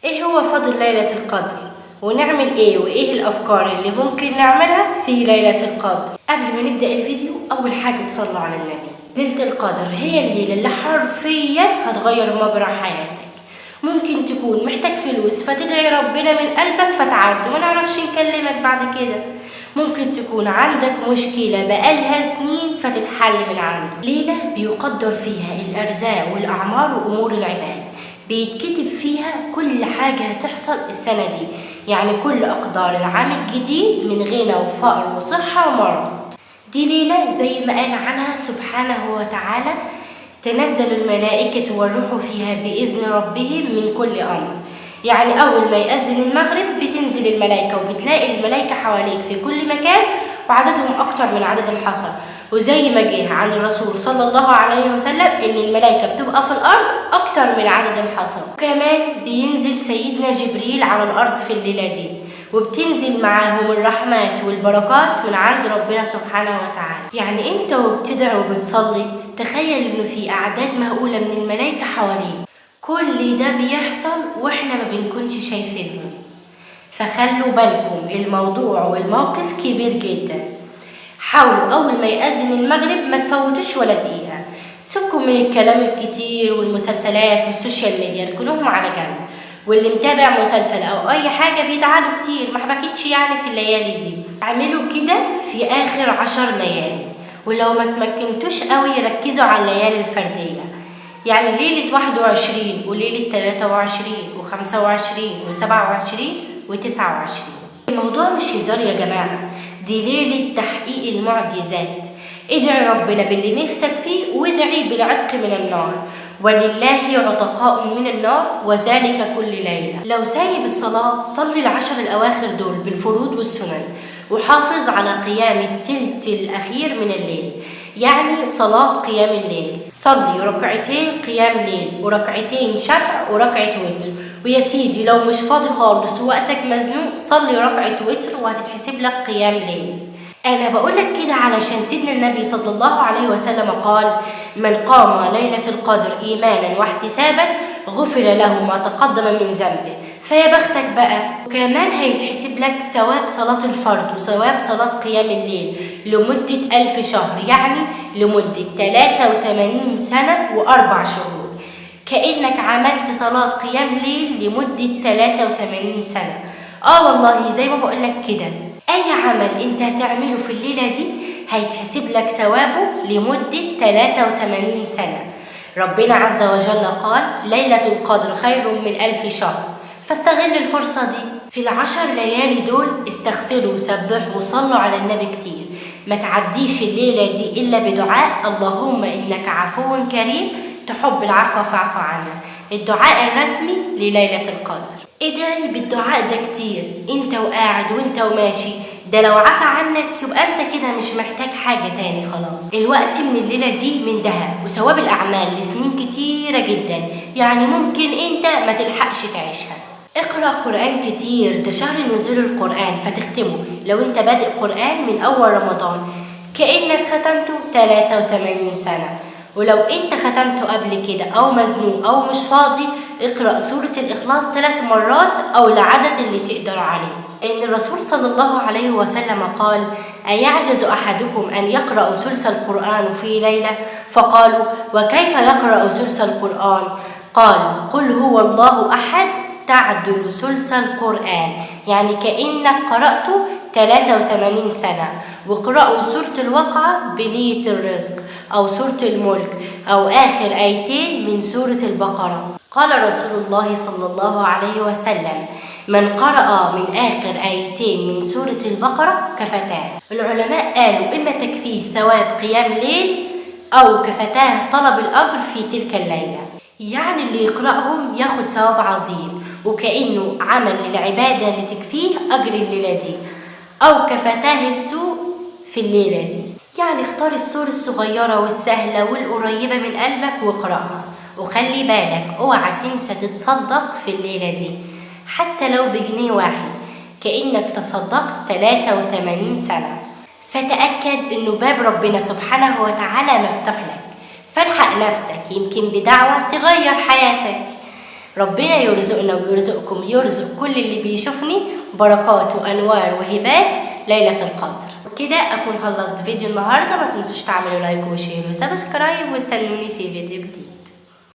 ايه هو فضل ليلة القدر؟ ونعمل ايه وايه الافكار اللي ممكن نعملها في ليلة القدر؟ قبل ما نبدأ الفيديو اول حاجة تصلوا على النبي. ليلة القدر هي الليلة اللي حرفيا هتغير مجرى حياتك. ممكن تكون محتاج فلوس فتدعي ربنا من قلبك فتعدي وما نعرفش نكلمك بعد كده. ممكن تكون عندك مشكلة بقالها سنين فتتحل من عنده. ليلة بيقدر فيها الأرزاق والأعمار وأمور العباد، بيتكتب فيها كل حاجة هتحصل السنة دي، يعني كل أقدار العام الجديد من غنى وفقر وصحة ومرض. دي ليلة زي ما قال عنها سبحانه وتعالى: تنزل الملائكة والروح فيها بإذن ربهم من كل أمر. يعني أول ما يأذن المغرب بتنزل الملائكة وبتلاقي الملائكة حواليك في كل مكان، وعددهم أكتر من عدد الحصى. وزي ما جه عن الرسول صلى الله عليه وسلم إن الملائكة بتبقى في الأرض أكتر من عدد الحصى. وكمان بينزل سيدنا جبريل على الأرض في الليلة دي، وبتنزل معاهم الرحمات والبركات من عند ربنا سبحانه وتعالى. يعني انت وبتدعي وبتصلي تخيل انه في أعداد مهولة من الملائكة حواليك. كل ده بيحصل واحنا ما بنكونش شايفينهم. فخلوا بالكم، الموضوع والموقف كبير جدا. حاولوا أول ما يأذن المغرب ما تفوتوش ولا دقيقة. سيبكم من الكلام الكتير والمسلسلات والسوشيال ميديا، ركنوهم على جنب. واللي متابع مسلسل أو أي حاجة بيتعادوا كتير، ما حبكتش يعني في الليالي دي. اعملوا كده في آخر 10 ليالي، ولو ما تمكنتوش قوي ركزوا على الليالي الفردية، يعني ليلة 21 وليلة 23 و25 و27 و29. الموضوع مش هزار يا جماعة، دي ليلة تحقيق المعجزات. ادعي ربنا باللي نفسك فيه وادعي بالعتق من النار، ولله عتقاء من النار وذلك كل ليلة. لو سايب الصلاة صلي ال10 الأواخر دول بالفروض والسنن، وحافظ على قيام التلت الأخير من الليل، يعني صلاة قيام الليل. صلي ركعتين قيام ليل وركعتين شفع وركعة وتر. ويا سيدي لو مش فاضي خالص ووقتك مزنوق صلي ركعة وتر وهتتحسب لك قيام ليل. أنا بقولك كده علشان سيدنا النبي صلى الله عليه وسلم قال: من قام ليلة القدر إيمانا واحتسابا غفر له ما تقدم من ذنبه. فيا بختك بقى، وكمان هيتحسب لك ثواب صلاة الفرض وثواب صلاة قيام الليل لمدة 1000 شهر، يعني لمدة 83 سنة و4 شهور، كأنك عملت صلاة قيام ليل لمدة 83 سنة. والله زي ما بقولك كده، أي عمل أنت هتعمله في الليلة دي هيتحسب لك ثوابه لمدة 83 سنة. ربنا عز وجل قال: ليلة القدر خير من 1000 شهر. فاستغل الفرصة دي في ال10 ليالي دول، استغفروا وسبحوا وصلوا على النبي كتير. ما تعديش الليلة دي إلا بدعاء: اللهم إنك عفو كريم تحب العفو فاعف عنا، الدعاء الرسمي لليلة القدر. ادعي بالدعاء ده كتير، انت وقاعد وانت وماشي. ده لو عفى عنك يبقى انت كده مش محتاج حاجة تاني خلاص. الوقت من الليلة دي من ذهب، وثواب الأعمال لسنين كتيرة جدا، يعني ممكن انت ما تلحقش تعيشها. اقرأ قرآن كتير، ده شهر نزول القرآن فتختمه. لو انت بادئ قرآن من أول رمضان كأنك ختمته 83 سنة. ولو انت ختمته قبل كده أو مزنوق أو مش فاضي، اقرأ سورة الإخلاص 3 مرات أو العدد اللي تقدر عليه. إن الرسول صلى الله عليه وسلم قال: أيعجز أحدكم أن يقرأ ثلث القرآن في ليلة؟ فقالوا: وكيف يقرأ ثلث القرآن؟ قال: قل هو الله أحد تعدل ثلث القرآن، يعني كأنك قرأته 83 سنة. واقرأوا سورة الواقعة بنية الرزق أو سورة الملك أو آخر آيتين من سورة البقرة. قال رسول الله صلى الله عليه وسلم: من قرأ من آخر آيتين من سورة البقرة كفتاه. العلماء قالوا إما تكفيه ثواب قيام ليل أو كفتاه طلب الأجر في تلك الليلة، يعني اللي يقرأهم ياخد ثواب عظيم وكأنه عمل للعبادة لتكفيه أجر الليلة دي، أو كفتاه السوء في الليلة دي. يعني اختار السور الصغيرة والسهلة والقريبة من قلبك واقرأها. وخلي بالك اوعى تنسى تتصدق في الليلة دي حتى لو بجنيه واحد، كأنك تصدقت 83 سنة. فتأكد انه باب ربنا سبحانه وتعالى مفتوح لك، فالحق نفسك يمكن بدعوة تغير حياتك. ربنا يرزقنا ويرزقكم، يرزق كل اللي بيشوفني بركات وأنوار وهبات ليلة القدر. كده أكون خلصت فيديو النهاردة. ما تنسوش تعملوا لايك وشير وسبسكرايب واستنوني في فيديو جديد.